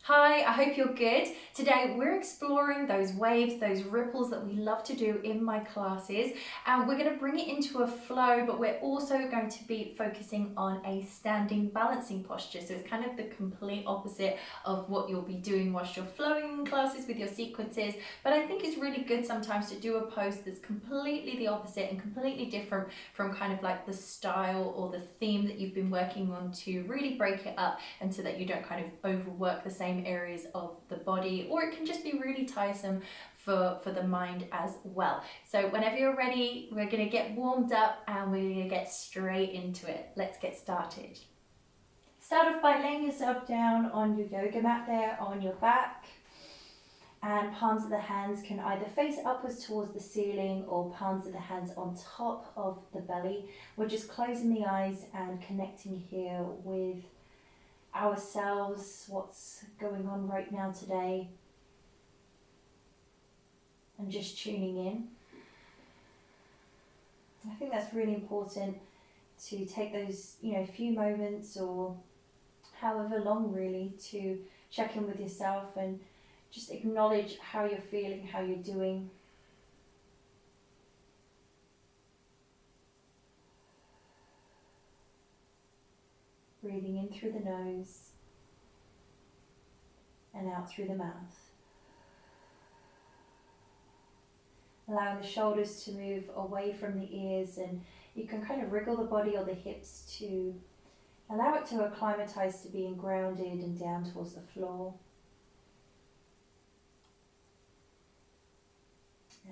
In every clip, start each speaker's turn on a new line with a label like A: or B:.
A: Hi, I hope you're good. Today we're exploring those waves, those ripples that we love to do in my classes, and we're going to bring it into a flow, but we're also going to be focusing on a standing balancing posture. So it's kind of the complete opposite of what you'll be doing whilst you're flowing in classes with your sequences, but I think it's really good sometimes to do a pose that's completely the opposite and completely different from kind of like the style or the theme that you've been working on, to really break it up and so that you don't kind of overwork the same areas of the body, or it can just be really tiresome for the mind as well. So whenever you're ready, we're going to get warmed up and we're going to get straight into it. Let's get started. Start off by laying yourself down on your yoga mat there on your back, and palms of the hands can either face upwards towards the ceiling or palms of the hands on top of the belly. We're just closing the eyes and connecting here with ourselves, what's going on right now today, and just tuning in. I think that's really important, to take those few moments or however long really to check in with yourself and just acknowledge how you're feeling, how you're doing. Breathing in through the nose and out through the mouth. Allowing the shoulders to move away from the ears, and you can kind of wriggle the body or the hips to allow it to acclimatize to being grounded and down towards the floor.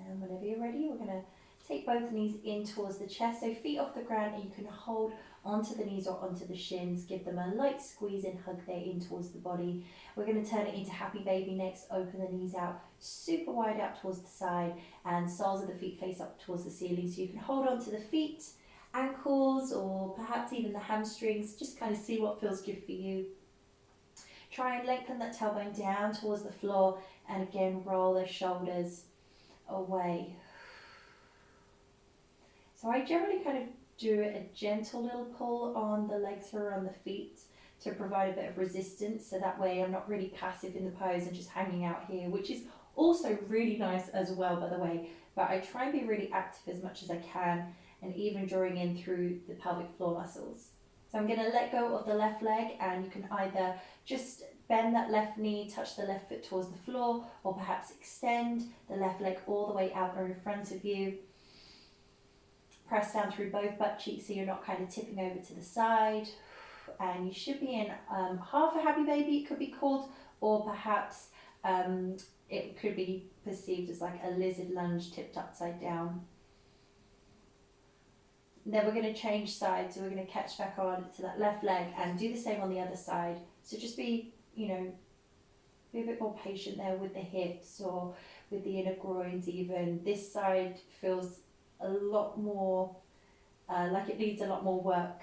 A: And whenever you're ready, we're going to take both knees in towards the chest, so feet off the ground, and you can hold onto the knees or onto the shins. Give them a light squeeze and hug there in towards the body. We're going to turn it into happy baby next. Open the knees out, super wide out towards the side, and soles of the feet face up towards the ceiling. So you can hold on to the feet, ankles, or perhaps even the hamstrings. Just kind of see what feels good for you. Try and lengthen that tailbone down towards the floor, and again roll the shoulders away. So I generally kind of do a gentle little pull on the legs or on the feet to provide a bit of resistance, so that way I'm not really passive in the pose and just hanging out here, which is also really nice as well, by the way. But I try and be really active as much as I can, and even drawing in through the pelvic floor muscles. So I'm going to let go of the left leg, and you can either just bend that left knee, touch the left foot towards the floor, or perhaps extend the left leg all the way out or in front of you. Press down through both butt cheeks so you're not kind of tipping over to the side. And you should be in half a happy baby, it could be called, or perhaps it could be perceived as like a lizard lunge tipped upside down. Then we're going to change sides, so we're going to catch back on to that left leg and do the same on the other side. So just be a bit more patient there with the hips or with the inner groins even. This side feels a lot more like it needs a lot more work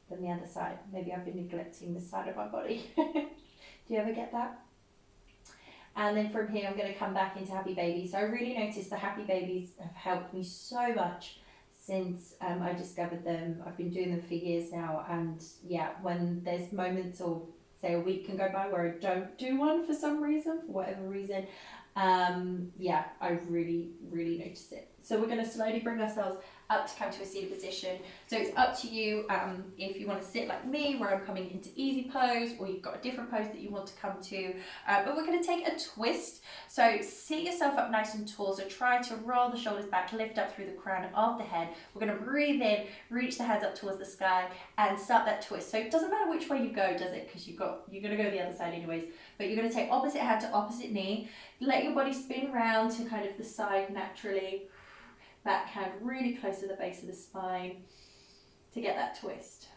A: than the other side. Maybe I've been neglecting this side of my body. Do you ever get that? And then from here I'm going to come back into happy baby. So I really noticed the happy babies have helped me so much since I discovered them. I've been doing them for years now, and yeah, when there's moments, or say a week can go by where I don't do one for some reason, for whatever reason, I really notice it. So we're going to slowly bring ourselves up to come to a seated position. So it's up to you if you want to sit like me, where I'm coming into easy pose, or you've got a different pose that you want to come to. But we're going to take a twist. So sit yourself up nice and tall. So try to roll the shoulders back, lift up through the crown of the head. We're going to breathe in, reach the hands up towards the sky, and start that twist. So it doesn't matter which way you go, does it? Because you're going to go the other side anyways. But you're going to take opposite hand to opposite knee. Let your body spin round to kind of the side naturally. Back hand really close to the base of the spine to get that twist.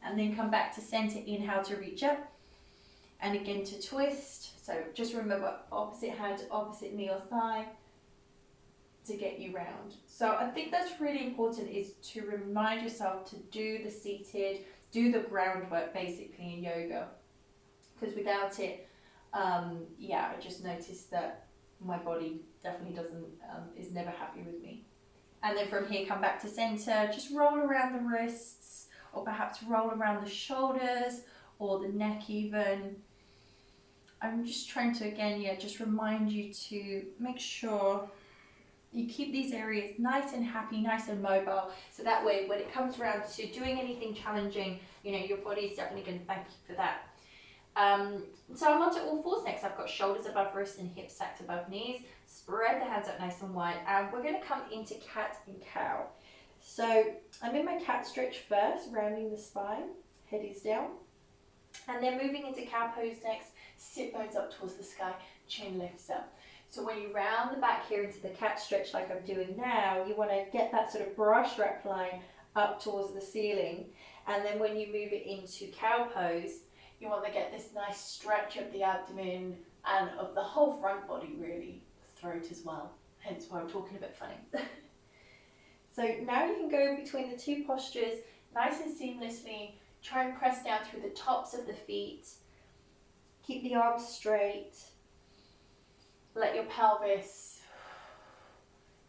A: And then come back to center, inhale to reach up, and again to twist. So just remember, opposite hand to opposite knee or thigh to get you round. So I think that's really important, is to remind yourself to do the seated, do the groundwork basically in yoga, because without it, I just noticed that my body definitely is never happy with me. And then from here, come back to center, just roll around the wrists, or perhaps roll around the shoulders or the neck even. I'm just trying to, again, yeah, just remind you to make sure you keep these areas nice and happy, nice and mobile, so that way when it comes around to doing anything challenging, you know, your body is definitely going to thank you for that. So I'm on to all fours next. I've got shoulders above wrists and hips stacked above knees. Spread the hands out nice and wide, and we're going to come into cat and cow. So I'm in my cat stretch first, rounding the spine, head is down, and then moving into cow pose next. Sit bones up towards the sky, chin lifts up. So when you round the back here into the cat stretch like I'm doing now, you want to get that sort of bra strap line up towards the ceiling. And then when you move it into cow pose, you want to get this nice stretch of the abdomen and of the whole front body, really, throat as well. Hence why I'm talking a bit funny. So now you can go between the two postures nice and seamlessly. Try and press down through the tops of the feet. Keep the arms straight. Let your pelvis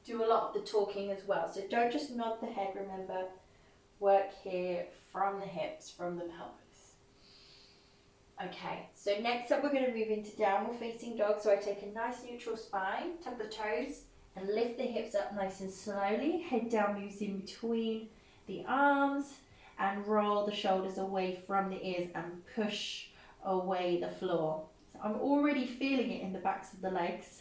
A: do a lot of the talking as well. So don't just nod the head, remember. Work here from the hips, from the pelvis. Okay, so next up we're going to move into downward facing dog. So I take a nice neutral spine, tuck the toes, and lift the hips up nice and slowly. Head down moves in between the arms, and roll the shoulders away from the ears and push away the floor. So I'm already feeling it in the backs of the legs.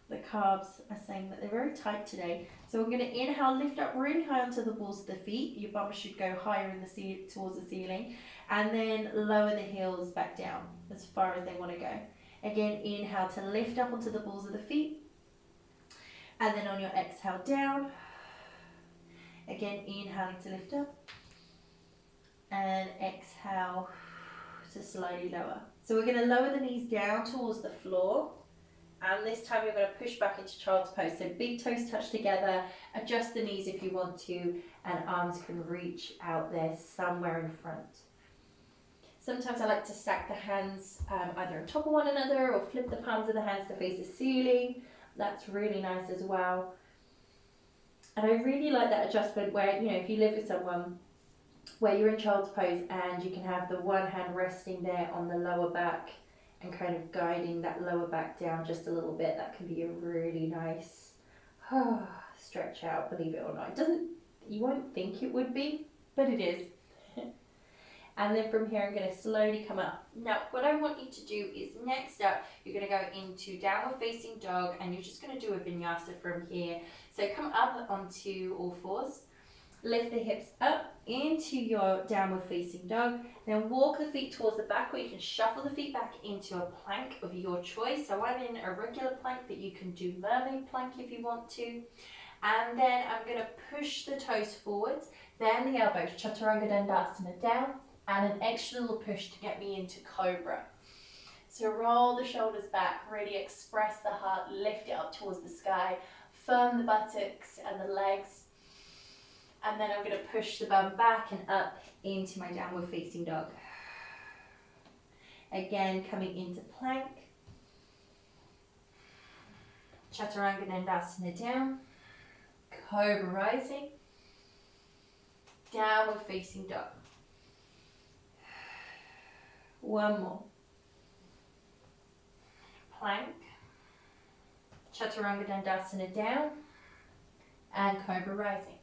A: The calves are saying that they're very tight today. So we're going to inhale, lift up really high onto the balls of the feet. Your bum should go higher in the towards the ceiling, and then lower the heels back down as far as they want to go. Again, inhale to lift up onto the balls of the feet, and then on your exhale down. Again, inhaling to lift up, and exhale to slowly lower. So we're going to lower the knees down towards the floor, and this time you're going to push back into child's pose. So big toes touch together, adjust the knees if you want to, and arms can reach out there somewhere in front. Sometimes I like to stack the hands either on top of one another or flip the palms of the hands to face the ceiling. That's really nice as well. And I really like that adjustment where, you know, if you live with someone where you're in child's pose and you can have the one hand resting there on the lower back and kind of guiding that lower back down just a little bit, that can be a really nice stretch out, believe it or not. It doesn't, you won't think it would be, but it is. And then from here I'm going to slowly come up. Now what I want you to do is, next up you're going to go into downward facing dog, and you're just going to do a vinyasa from here. So come up onto all fours, lift the hips up into your downward facing dog, then walk the feet towards the back, or you can shuffle the feet back into a plank of your choice. So I'm in a regular plank, but you can do mermaid plank if you want to. And then I'm going to push the toes forwards, then the elbows, chaturanga dandasana down, and an extra little push to get me into cobra. So roll the shoulders back, really express the heart, lift it up towards the sky, firm the buttocks and the legs, and then I'm going to push the bum back and up into my downward facing dog. Again, coming into plank, chaturanga dandasana down, cobra rising, downward facing dog. One more. Plank, chaturanga dandasana down, and cobra rising.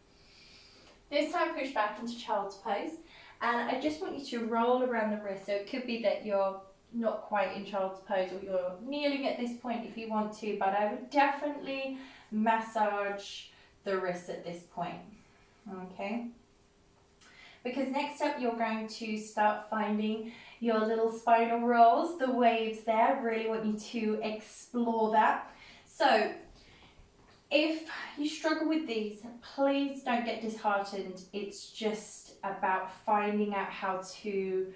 A: This time push back into child's pose, and I just want you to roll around the wrist. So it could be that you're not quite in child's pose, or you're kneeling at this point if you want to, but I would definitely massage the wrists at this point, okay? Because next up you're going to start finding your little spinal rolls, the waves there. I really want you to explore that. So if you struggle with these, please don't get disheartened. It's just about finding out how to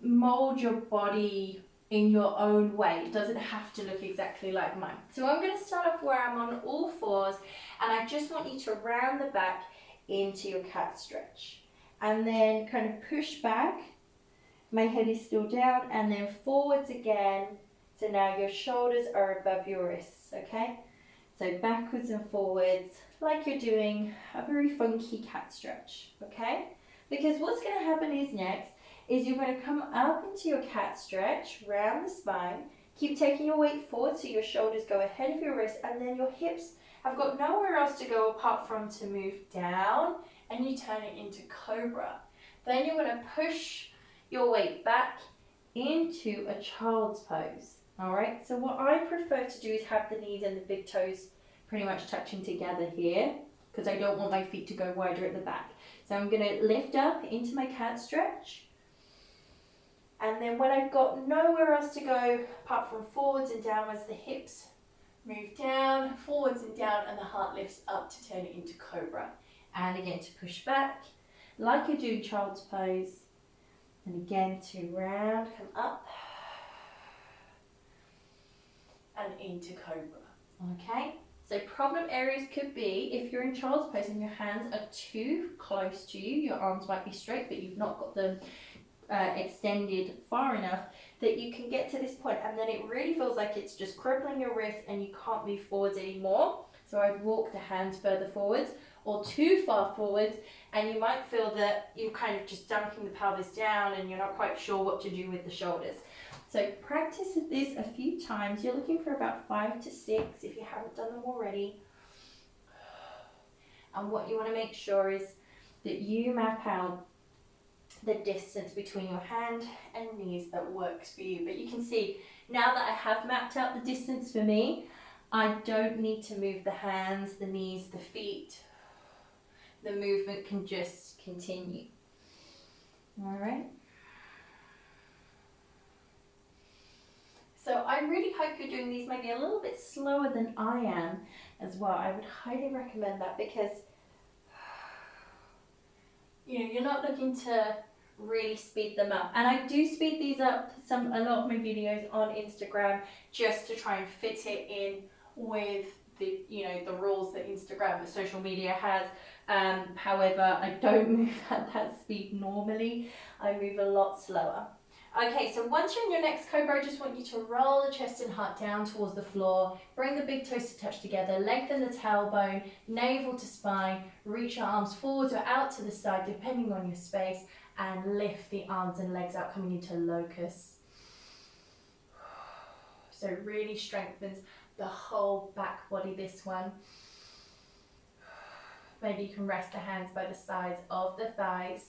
A: mold your body in your own way. It doesn't have to look exactly like mine. So I'm going to start off where I'm on all fours, and I just want you to round the back into your cat stretch. And then kind of push back. My head is still down, and then forwards again. So now your shoulders are above your wrists, okay? So backwards and forwards, like you're doing a very funky cat stretch, okay? Because what's going to happen is next is you're going to come up into your cat stretch, round the spine, keep taking your weight forward so your shoulders go ahead of your wrist, and then your hips have got nowhere else to go apart from to move down, and you turn it into cobra. Then you're going to push your weight back into a child's pose. All right, so what I prefer to do is have the knees and the big toes pretty much touching together here, because I don't want my feet to go wider at the back. So I'm going to lift up into my cat stretch. And then when I've got nowhere else to go apart from forwards and downwards, the hips move down, forwards and down, and the heart lifts up to turn it into cobra. And again to push back, like you're doing child's pose. And again to round, come up, and into cobra. Okay? So problem areas could be if you're in child's pose and your hands are too close to you, your arms might be straight but you've not got them extended far enough that you can get to this point and then it really feels like it's just crippling your wrist and you can't move forwards anymore. So I'd walk the hands further forwards or too far forwards, and you might feel that you're kind of just dumping the pelvis down and you're not quite sure what to do with the shoulders. So practice this a few times. You're looking for about 5 to 6 if you haven't done them already. And what you want to make sure is that you map out the distance between your hand and knees that works for you. But you can see now that I have mapped out the distance for me, I don't need to move the hands, the knees, the feet. The movement can just continue. All right. So I really hope you're doing these maybe a little bit slower than I am as well. I would highly recommend that because you're not looking to really speed them up. And I do speed these up a lot of my videos on Instagram just to try and fit it in with the the rules that Instagram, the social media has. However, I don't move at that speed normally. I move a lot slower. Okay, so once you're in your next cobra, I just want you to roll the chest and heart down towards the floor. Bring the big toes to touch together. Lengthen the tailbone, navel to spine. Reach your arms forwards or out to the side, depending on your space. And lift the arms and legs out, coming into locust. So really strengthens the whole back body, this one. Maybe you can rest the hands by the sides of the thighs.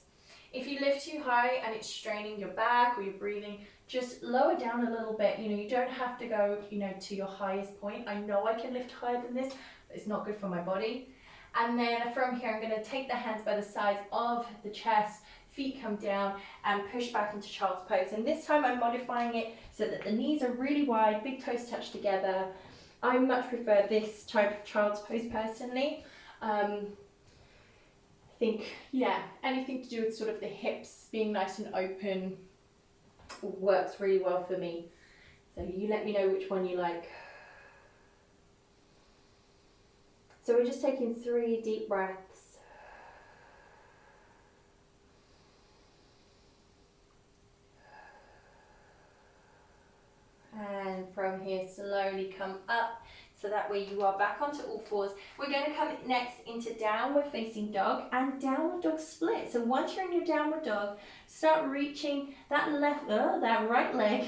A: If you lift too high and it's straining your back or you're breathing, just lower down a little bit. You don't have to go, to your highest point. I know I can lift higher than this, but it's not good for my body. And then from here, I'm going to take the hands by the sides of the chest, feet come down and push back into child's pose. And this time I'm modifying it so that the knees are really wide, big toes touch together. I much prefer this type of child's pose personally. I think, anything to do with sort of the hips being nice and open works really well for me. So you let me know which one you like. So we're just taking 3 deep breaths. And from here, slowly come up. So that way you are back onto all fours. We're going to come next into downward facing dog and downward dog split. So once you're in your downward dog, start reaching that right leg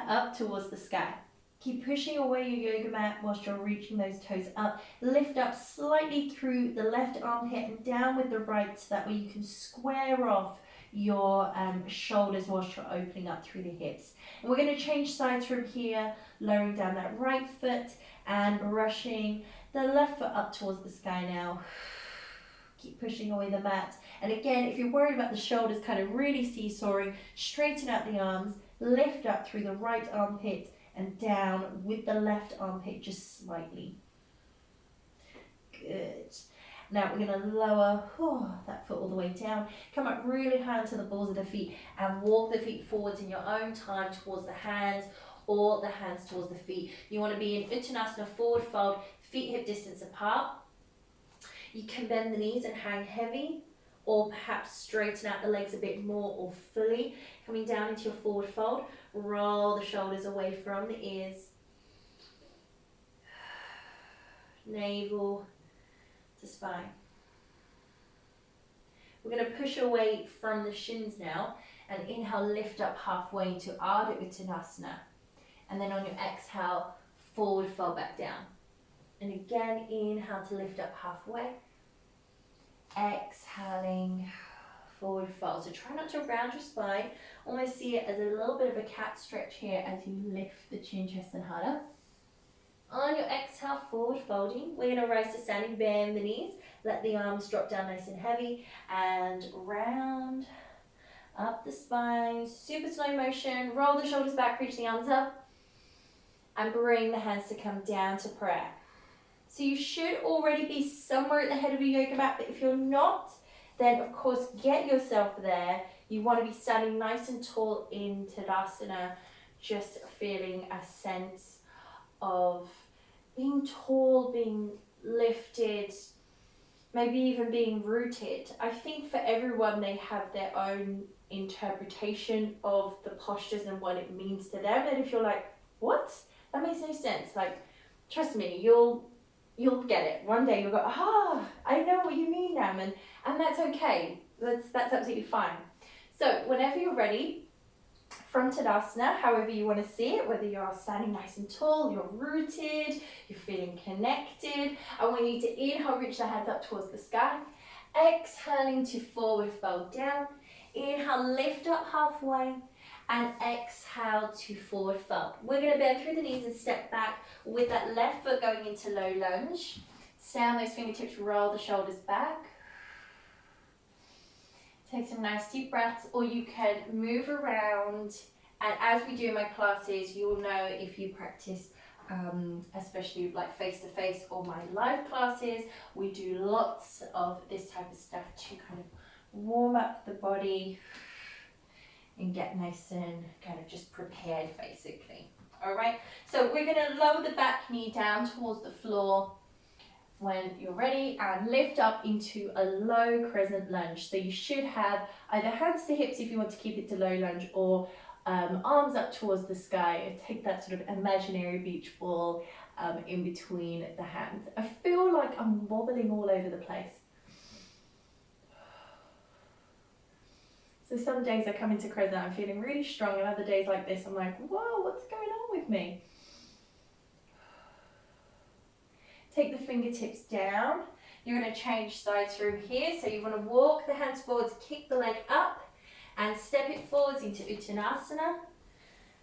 A: up towards the sky. Keep pushing away your yoga mat whilst you're reaching those toes up. Lift up slightly through the left armpit and down with the right, so that way you can square off your shoulders whilst you're opening up through the hips. And we're going to change sides from here, lowering down that right foot and brushing the left foot up towards the sky now. Keep pushing away the mat. And again, if you're worried about the shoulders kind of really seesawing, straighten out the arms, lift up through the right armpit and down with the left armpit just slightly. Good. Now we're going to lower that foot all the way down. Come up really high onto the balls of the feet and walk the feet forwards in your own time towards the hands or the hands towards the feet. You want to be in Uttanasana, forward fold, feet hip distance apart. You can bend the knees and hang heavy, or perhaps straighten out the legs a bit more or fully. Coming down into your forward fold, roll the shoulders away from the ears. Navel to spine. We're going to push away from the shins now, and inhale, lift up halfway into Ardha Uttanasana. And then on your exhale, forward fold back down. And again, inhale to lift up halfway. Exhaling, forward fold. So try not to round your spine. Almost see it as a little bit of a cat stretch here as you lift the chin, chest and heart up. On your exhale, forward folding. We're going to rise to standing, bend the knees. Let the arms drop down nice and heavy. And round up the spine. Super slow motion. Roll the shoulders back, reach the arms up. And bring the hands to come down to prayer. So you should already be somewhere at the head of your yoga mat, but if you're not, then of course get yourself there. You want to be standing nice and tall in Tadasana, just feeling a sense of being tall, being lifted, maybe even being rooted. I think for everyone, they have their own interpretation of the postures and what it means to them. And if you're like, what? That makes no sense. Like, trust me, you'll get it. One day you'll go, I know what you mean now, and that's okay. That's absolutely fine. So whenever you're ready, from Tadasana, however you want to see it, whether you're standing nice and tall, you're rooted, you're feeling connected, I want you to inhale, reach the hands up towards the sky. Exhaling to forward fold down. Inhale, lift up halfway. And exhale to forward fold. We're going to bend through the knees and step back with that left foot going into low lunge. Stay on those fingertips, roll the shoulders back. Take some nice deep breaths, or you can move around. And as we do in my classes, you'll know if you practice, especially like face-to-face or my live classes, we do lots of this type of stuff to kind of warm up the body and get nice and kind of just prepared, basically. All right, so we're gonna lower the back knee down towards the floor when you're ready and lift up into a low crescent lunge. So you should have either hands to hips if you want to keep it to low lunge, or arms up towards the sky. Take that sort of imaginary beach ball in between the hands. I feel like I'm wobbling all over the place. So some days I come into crescent, I'm feeling really strong, and other days like this, I'm like, whoa, what's going on with me? Take the fingertips down. You're going to change sides from here. So you want to walk the hands forwards, kick the leg up, and step it forwards into Uttanasana.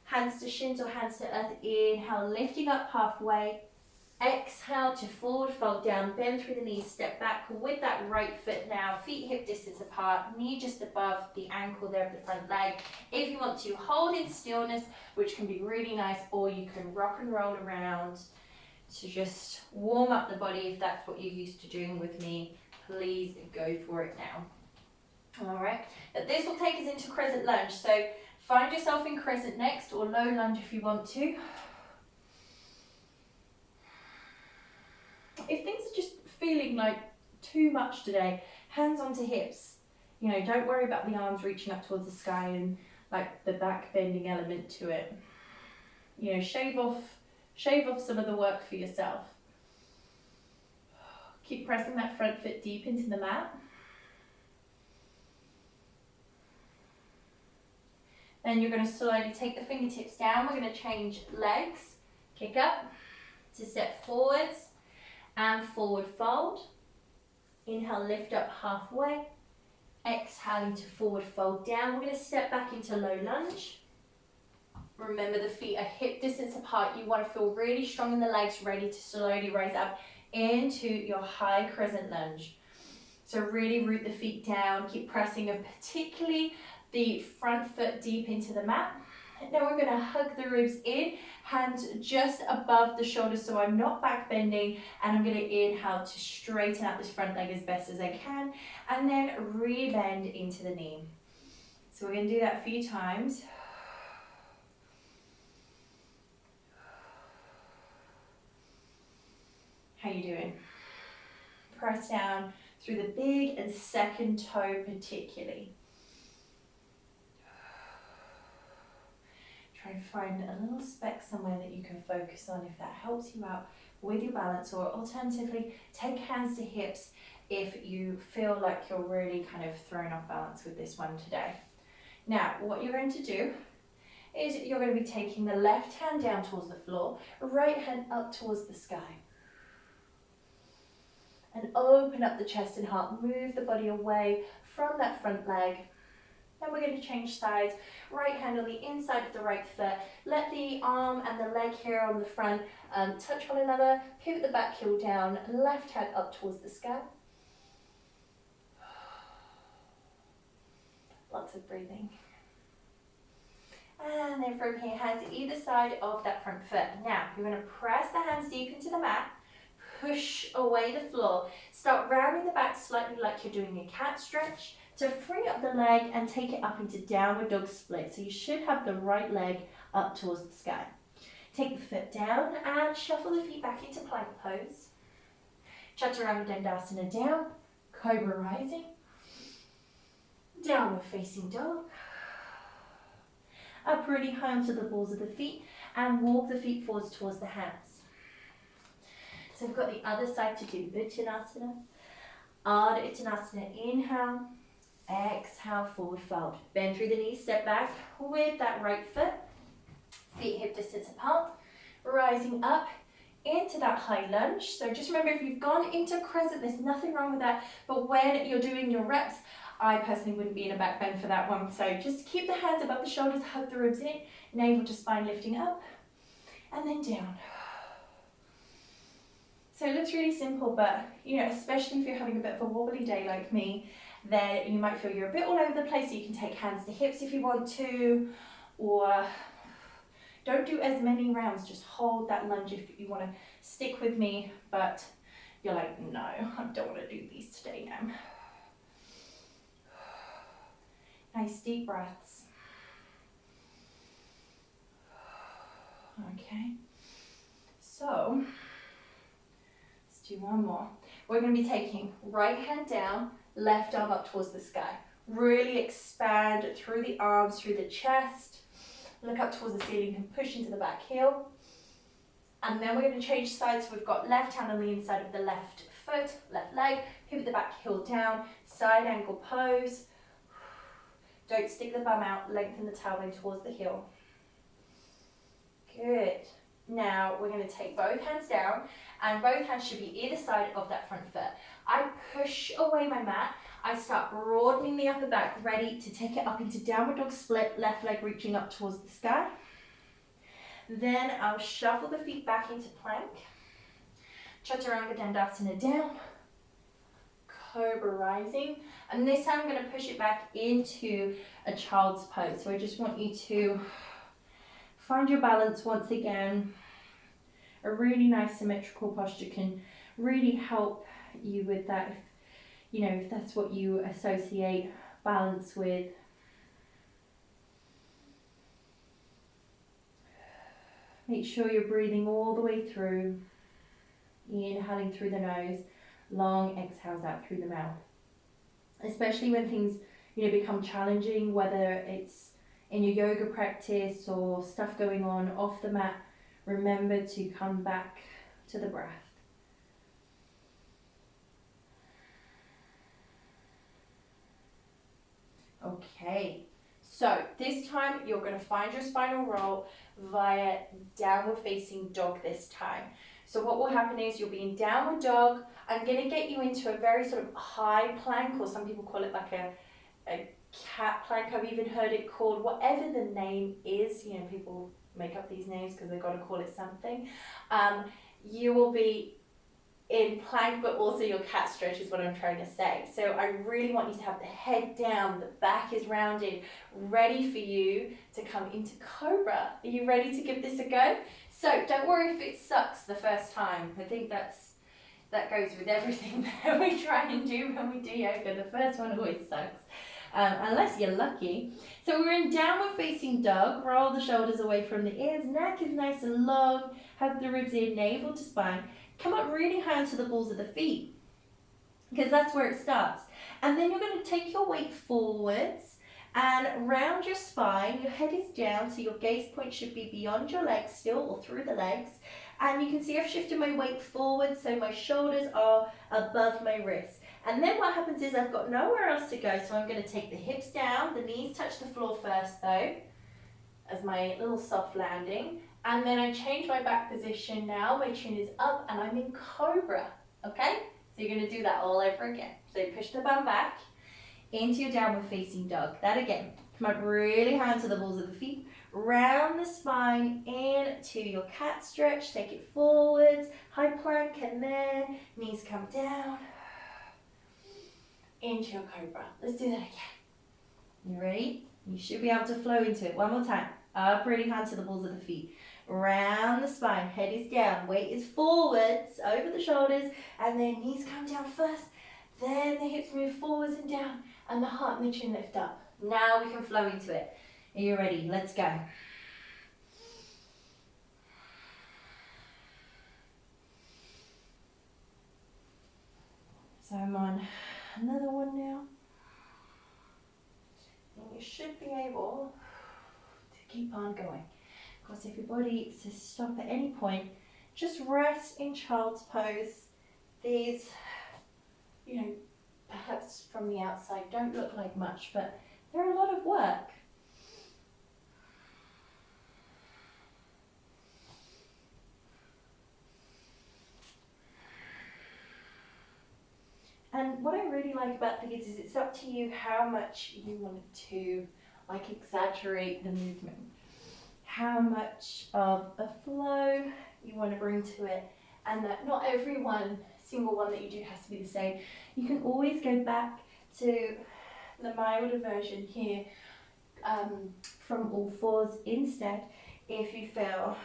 A: Hands to shins or hands to earth. Inhale, lifting up halfway. Exhale to forward fold down, bend through the knees, step back with that right foot now, feet hip distance apart, knee just above the ankle there of the front leg. If you want to, hold in stillness, which can be really nice, or you can rock and roll around to just warm up the body. If that's what you're used to doing with me, please go for it now. All right, but this will take us into crescent lunge. So find yourself in crescent next, or low lunge if you want to. If things are just feeling like too much today, hands onto hips. You know, don't worry about the arms reaching up towards the sky and like the back bending element to it. You know, shave off some of the work for yourself. Keep pressing that front foot deep into the mat. Then you're going to slowly take the fingertips down. We're going to change legs. Kick up to step forwards. And forward fold. Inhale, lift up halfway. Exhaling to forward fold down. We're going to step back into low lunge. Remember, the feet are hip distance apart. You want to feel really strong in the legs, ready to slowly rise up into your high crescent lunge. So really root the feet down. Keep pressing, and particularly the front foot deep into the mat. Now we're going to hug the ribs in, hands just above the shoulders so I'm not back bending, and I'm going to inhale to straighten out this front leg as best as I can, and then re-bend into the knee. So we're going to do that a few times. How you doing? Press down through the big and second toe particularly. Try and find a little speck somewhere that you can focus on if that helps you out with your balance, or alternatively, take hands to hips if you feel like you're really kind of thrown off balance with this one today. Now, what you're going to do is you're going to be taking the left hand down towards the floor, right hand up towards the sky. And open up the chest and heart, move the body away from that front leg. Then we're going to change sides, right hand on the inside of the right foot, let the arm and the leg here on the front touch one another, pivot the back heel down, left hand up towards the sky. Lots of breathing. And then from here, hands either side of that front foot. Now, you're going to press the hands deep into the mat, push away the floor, start rounding the back slightly like you're doing a cat stretch to free up the leg and take it up into downward dog split. So you should have the right leg up towards the sky. Take the foot down and shuffle the feet back into plank pose. Chaturanga Dandasana down, Cobra rising, downward facing dog. Up really high onto the balls of the feet and walk the feet forwards towards the hands. So we've got the other side to do. Uttanasana, Ardha Uttanasana, inhale, exhale, forward fold. Bend through the knees, step back with that right foot, feet hip distance apart, rising up into that high lunge. So just remember, if you've gone into crescent, there's nothing wrong with that, but when you're doing your reps, I personally wouldn't be in a back bend for that one. So just keep the hands above the shoulders, hug the ribs in, navel to spine lifting up, and then down. So it looks really simple, but you know, especially if you're having a bit of a wobbly day like me, then you might feel you're a bit all over the place. So you can take hands to hips if you want to, or don't do as many rounds, just hold that lunge if you want to stick with me, but you're like, no, I don't want to do these today now. Nice deep breaths. Okay, so let's do one more. We're going to be taking right hand down, left arm up towards the sky. Really expand through the arms, through the chest. Look up towards the ceiling and push into the back heel. And then we're going to change sides. So we've got left hand on the inside of the left foot, left leg, pivot the back heel down, side angle pose. Don't stick the bum out, lengthen the tailbone towards the heel. Good. Now we're going to take both hands down and both hands should be either side of that front foot. I push away my mat. I start broadening the upper back, ready to take it up into downward dog split, left leg reaching up towards the sky. Then I'll shuffle the feet back into plank. Chaturanga Dandasana down. Cobra rising, and this time I'm going to push it back into a child's pose. So I just want you to find your balance once again. A really nice symmetrical posture can really help you with that, if, you know, if that's what you associate balance with. Make sure you're breathing all the way through, inhaling through the nose, long exhales out through the mouth. Especially when things, you know, become challenging, whether it's in your yoga practice or stuff going on off the mat, remember to come back to the breath. Okay, so this time you're going to find your spinal roll via downward facing dog this time. So what will happen is you'll be in downward dog. I'm going to get you into a very sort of high plank, or some people call it like a cat plank. I've even heard it called, whatever the name is, you know, people make up these names because they've got to call it something. You will be in plank, but also your cat stretch is what I'm trying to say. So I really want you to have the head down, the back is rounded, ready for you to come into Cobra. Are you ready to give this a go? So don't worry if it sucks the first time. I think that goes with everything that we try and do when we do yoga. The first one always sucks, unless you're lucky. So we're in downward facing dog. Roll the shoulders away from the ears. Neck is nice and long. Hug the ribs in, navel to spine. Come up really high onto the balls of the feet, because that's where it starts. And then you're going to take your weight forwards and round your spine. Your head is down, so your gaze point should be beyond your legs still, or through the legs. And you can see I've shifted my weight forward, so my shoulders are above my wrists. And then what happens is I've got nowhere else to go, so I'm going to take the hips down, the knees touch the floor first though, as my little soft landing. And then I change my back position now, my chin is up and I'm in cobra, okay? So you're going to do that all over again. So push the bum back into your downward facing dog. That again, come up really high onto the balls of the feet, round the spine into your cat stretch, take it forwards, high plank, and then knees come down into your cobra. Let's do that again. You ready? You should be able to flow into it. One more time. Up really high to the balls of the feet. Round the spine, head is down, weight is forwards, over the shoulders, and then knees come down first, then the hips move forwards and down, and the heart and the chin lift up. Now we can flow into it. Are you ready? Let's go. So I'm on another one now. And you should be able to keep on going. Of course, if your body says stop at any point, just rest in child's pose. These, you know, perhaps from the outside don't look like much, but they're a lot of work. And what I really like about these is it's up to you how much you want to like exaggerate the movement, how much of a flow you want to bring to it, and that not every single one that you do has to be the same. You can always go back to the milder version here from all fours instead if you feel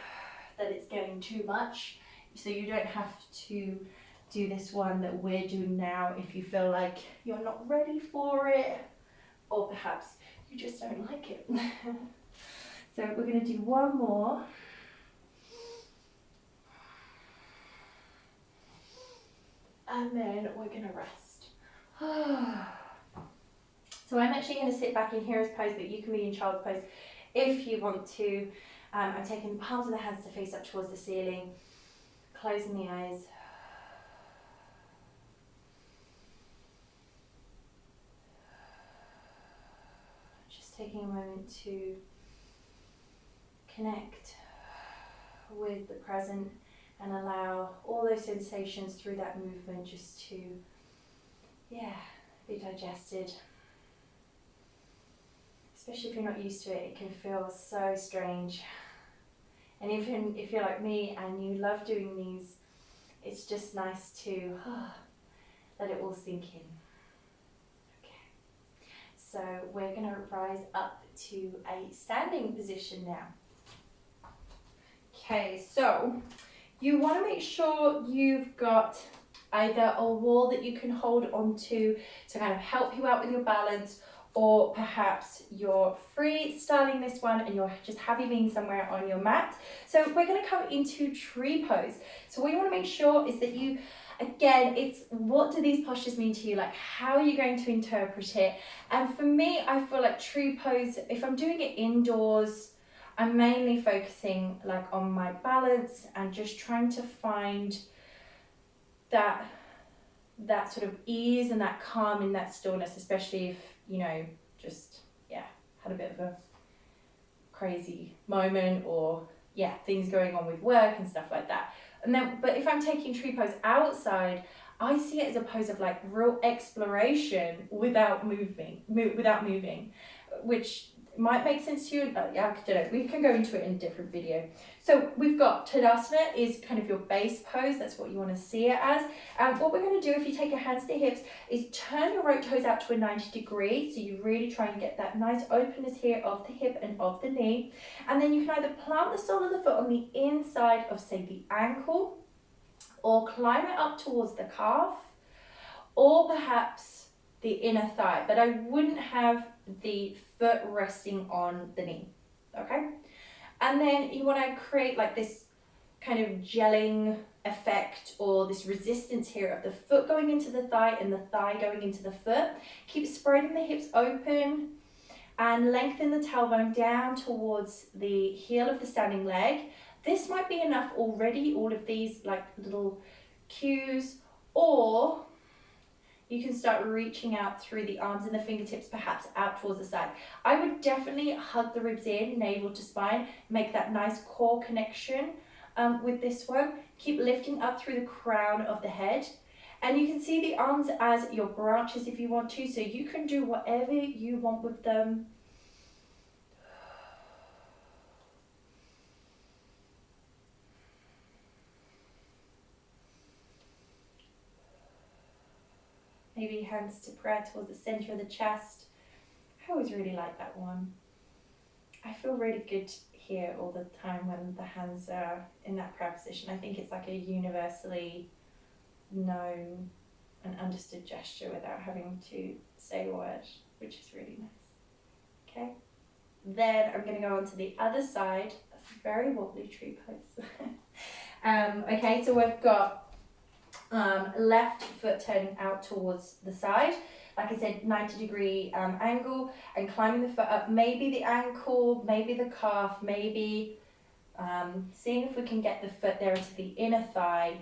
A: that it's getting too much, so you don't have to do this one that we're doing now if you feel like you're not ready for it, or perhaps you just don't like it. So we're going to do one more. And then we're going to rest. So I'm actually going to sit back in hero's pose, but you can be in child's pose if you want to. I'm taking the palms of the hands to face up towards the ceiling, closing the eyes. Just taking a moment to connect with the present and allow all those sensations through that movement just to, be digested. Especially if you're not used to it, it can feel so strange. And even if you're like me and you love doing these, it's just nice to let it all sink in. Okay, so we're going to rise up to a standing position now. Okay, so you want to make sure you've got either a wall that you can hold onto to kind of help you out with your balance, or perhaps you're freestyling this one and you're just happy being somewhere on your mat. So we're going to come into tree pose. So what you want to make sure is that you, again, it's what do these postures mean to you? Like, how are you going to interpret it? And for me, I feel like tree pose, if I'm doing it indoors, I'm mainly focusing like on my balance and just trying to find that sort of ease and that calm in that stillness, especially if, you know, just, had a bit of a crazy moment or, things going on with work and stuff like that. And then, but if I'm taking tree pose outside, I see it as a pose of like real exploration without moving, which might make sense to you. I don't know, we can go into it in a different video. So we've got Tadasana is kind of your base pose. That's what you want to see it as. What we're going to do, if you take your hands to hips, is turn your right toes out to a 90 degrees. So you really try and get that nice openness here of the hip and of the knee. And then you can either plant the sole of the foot on the inside of, say, the ankle, or climb it up towards the calf, or perhaps the inner thigh. But I wouldn't have the foot resting on the knee, okay? And then you want to create like this kind of gelling effect, or this resistance here of the foot going into the thigh and the thigh going into the foot. Keep spreading the hips open and lengthen the tailbone down towards the heel of the standing leg. This might be enough already, all of these like little cues, or you can start reaching out through the arms and the fingertips, perhaps out towards the side. I would definitely hug the ribs in, navel to spine, make that nice core connection with this one. Keep lifting up through the crown of the head. And you can see the arms as your branches if you want to, so you can do whatever you want with them. Maybe hands to prayer towards the center of the chest. I always really like that one. I feel really good here all the time when the hands are in that prayer position. I think it's like a universally known and understood gesture without having to say a word, which is really nice. Okay, then I'm going to go on to the other side. That's a very wobbly tree pose. Okay, so we've got left foot turning out towards the side, like I said, 90-degree angle, and climbing the foot up, maybe the ankle, maybe the calf, maybe seeing if we can get the foot there into the inner thigh.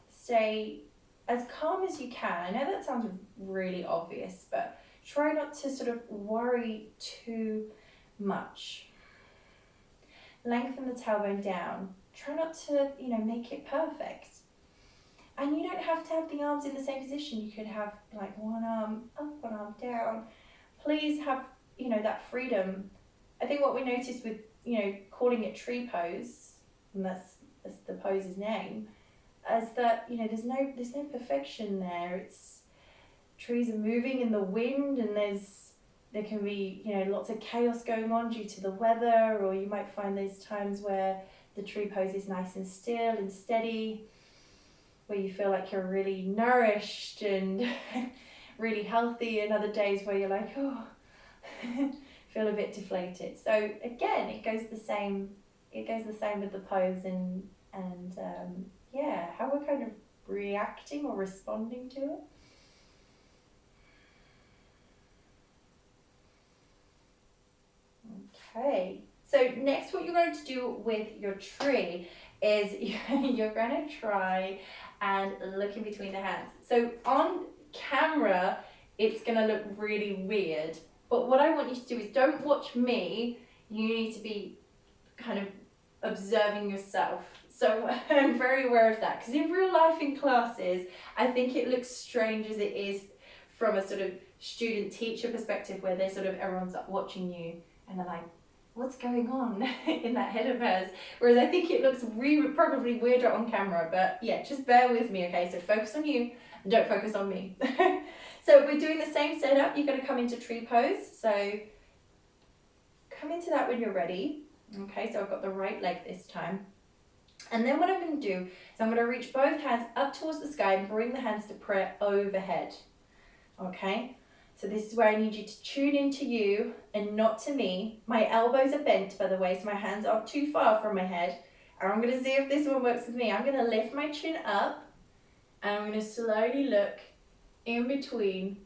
A: Stay as calm as you can. I know that sounds really obvious, but try not to sort of worry too much. Lengthen the tailbone down. Try not to, make it perfect. And you don't have to have the arms in the same position. You could have like one arm up, one arm down. Please have, that freedom. I think what we noticed with, calling it tree pose, and that's the pose's name, is that, there's no perfection there. It's trees are moving in the wind, and there can be, lots of chaos going on due to the weather, or you might find there's times where the tree pose is nice and still and steady, where you feel like you're really nourished and really healthy, and other days where you're like, oh, feel a bit deflated. So again, it goes the same with the pose and how we're kind of reacting or responding to it. Okay. So next, what you're going to do with your tree is you're going to try and look in between the hands. So on camera, it's going to look really weird. But what I want you to do is don't watch me. You need to be kind of observing yourself. So I'm very aware of that, because in real life in classes, I think it looks strange as it is from a sort of student-teacher perspective, where they're sort of, everyone's watching you and they're like, what's going on in that head of hers? Whereas I think it looks probably weirder on camera, but yeah, just bear with me, okay? So focus on you and don't focus on me. So we're doing the same setup. You're going to come into tree pose. So come into that when you're ready. Okay, so I've got the right leg this time. And then what I'm going to do is I'm going to reach both hands up towards the sky and bring the hands to prayer overhead. Okay? So this is where I need you to tune into you and not to me. My elbows are bent, by the way, so my hands aren't too far from my head. And I'm going to see if this one works with me. I'm going to lift my chin up, and I'm going to slowly look in between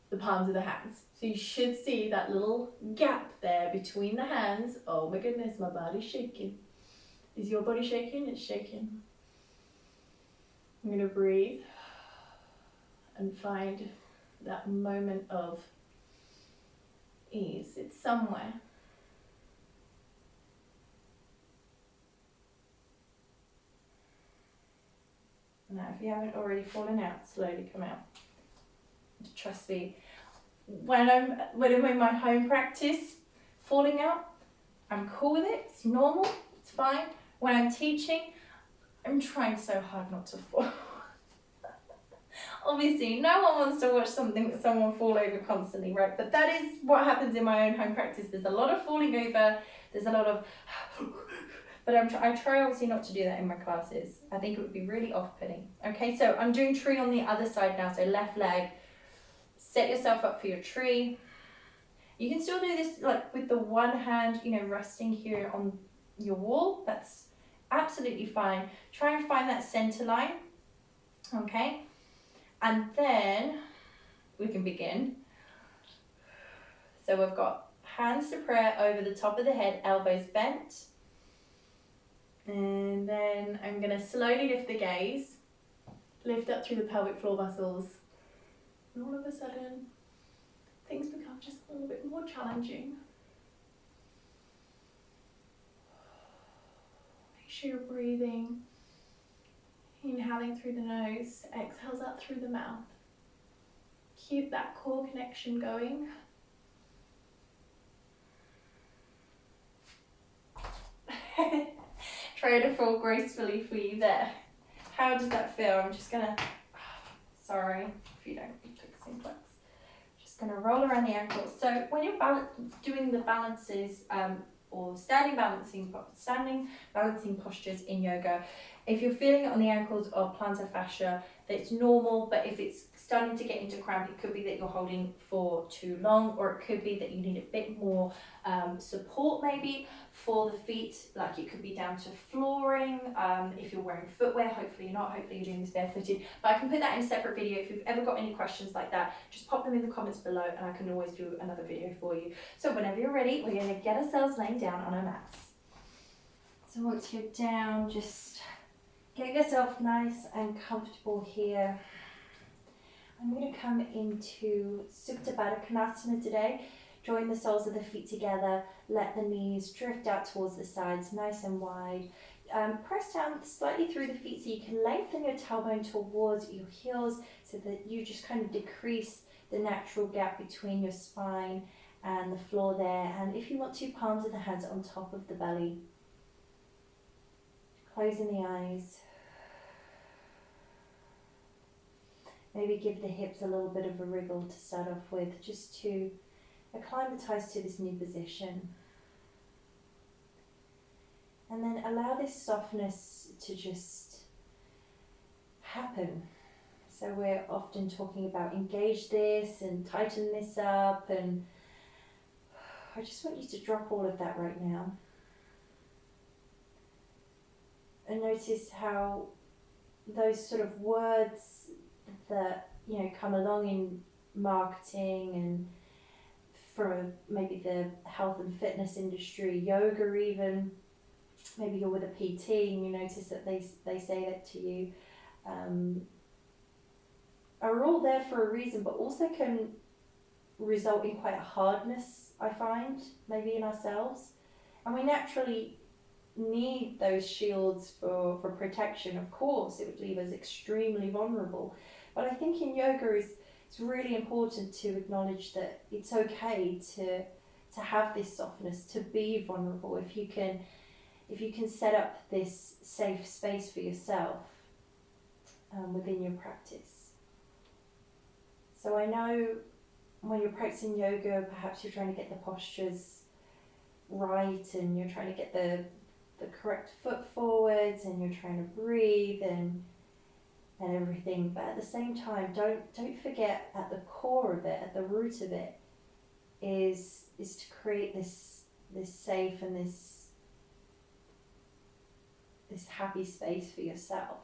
A: the palms of the hands. So you should see that little gap there between the hands. Oh my goodness, my body's shaking. Is your body shaking? It's shaking. I'm going to breathe and find that moment of ease. It's somewhere. Now, if you haven't already fallen out, slowly come out. Trust me, when I'm in my home practice, falling out, I'm cool with it. It's normal. It's fine. When I'm teaching, I'm trying so hard not to fall. Obviously, no one wants to watch someone fall over constantly, right? But that is what happens in my own home practice. There's a lot of falling over. There's a lot of... But I try obviously not to do that in my classes. I think it would be really off-putting. Okay, so I'm doing tree on the other side now. So left leg. Set yourself up for your tree. You can still do this like with the one hand, resting here on your wall. That's absolutely fine. Try and find that center line. Okay. And then we can begin. So we've got hands to prayer over the top of the head, elbows bent. And then I'm going to slowly lift the gaze.
B: lift up through the pelvic floor muscles. And all of a sudden, things become just a little bit more challenging. Make sure you're breathing. Inhaling through the nose, exhales out through the mouth. Keep that core connection going. Try to fall gracefully for you there. How does that feel? I'm just gonna, sorry if you don't take simplex. Just gonna roll around the ankles. So when you're doing the balances, or standing balancing postures in yoga, if you're feeling it on the ankles or plantar fascia, that's normal, but if it's starting to get into cramp, it could be that you're holding for too long, or it could be that you need a bit more support maybe for the feet, like it could be down to flooring. If you're wearing footwear, hopefully you're not, hopefully you're doing this barefooted, but I can put that in a separate video. If you've ever got any questions like that, just pop them in the comments below and I can always do another video for you. So whenever you're ready, we're going to get ourselves laying down on our mats. So once you're down, just get yourself nice and comfortable here. I'm going to come into Supta Baddha Konasana today. Join the soles of the feet together, let the knees drift out towards the sides, nice and wide. Press down slightly through the feet so you can lengthen your tailbone towards your heels so that you just kind of decrease the natural gap between your spine and the floor there. And if you want to, palms of the hands on top of the belly. Closing the eyes. Maybe give the hips a little bit of a wriggle to start off with, just to acclimatise to this new position. And then allow this softness to just happen. So we're often talking about engage this and tighten this up, and I just want you to drop all of that right now. And notice how those sort of words that, you know, come along in marketing and from maybe the health and fitness industry, yoga even, maybe you're with a PT and you notice that they say that to you, are all there for a reason, but also can result in quite a hardness, I find, maybe in ourselves. And we naturally need those shields for protection. Of course, it would leave us extremely vulnerable. But I think in yoga it's really important to acknowledge that it's okay to have this softness, to be vulnerable. If you can set up this safe space for yourself within your practice. So I know when you're practicing yoga, perhaps you're trying to get the postures right and you're trying to get the correct foot forwards and you're trying to breathe and everything, but at the same time, don't forget, at the core of it, at the root of it, is to create this safe and this happy space for yourself.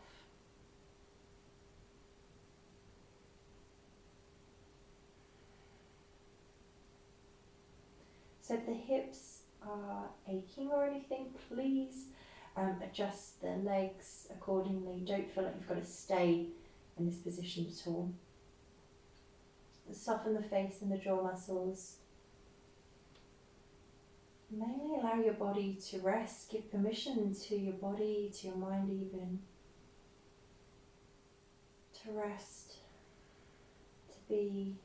B: So if the hips are aching or anything, please adjust the legs accordingly. Don't feel like you've got to stay in this position at all. Soften the face and the jaw muscles. Mainly allow your body to rest. Give permission to your body, to your mind even, to rest, to be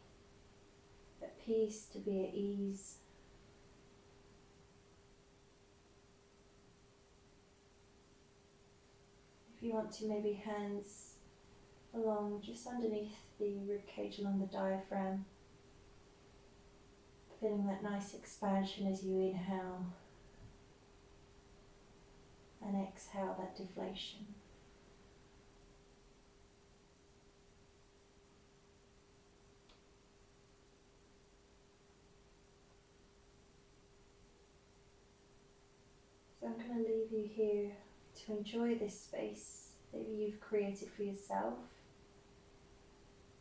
B: at peace, to be at ease. If you want to, maybe hands along just underneath the ribcage, along the diaphragm. Feeling that nice expansion as you inhale and exhale that deflation. So I'm going to leave you here to enjoy this space that you've created for yourself.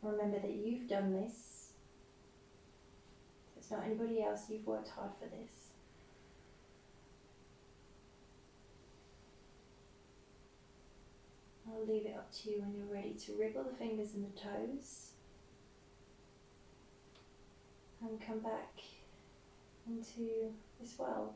B: Remember that you've done this. It's not anybody else. You've worked hard for this.
A: I'll leave it up to you when you're ready to wriggle the fingers and the toes and come back into this world.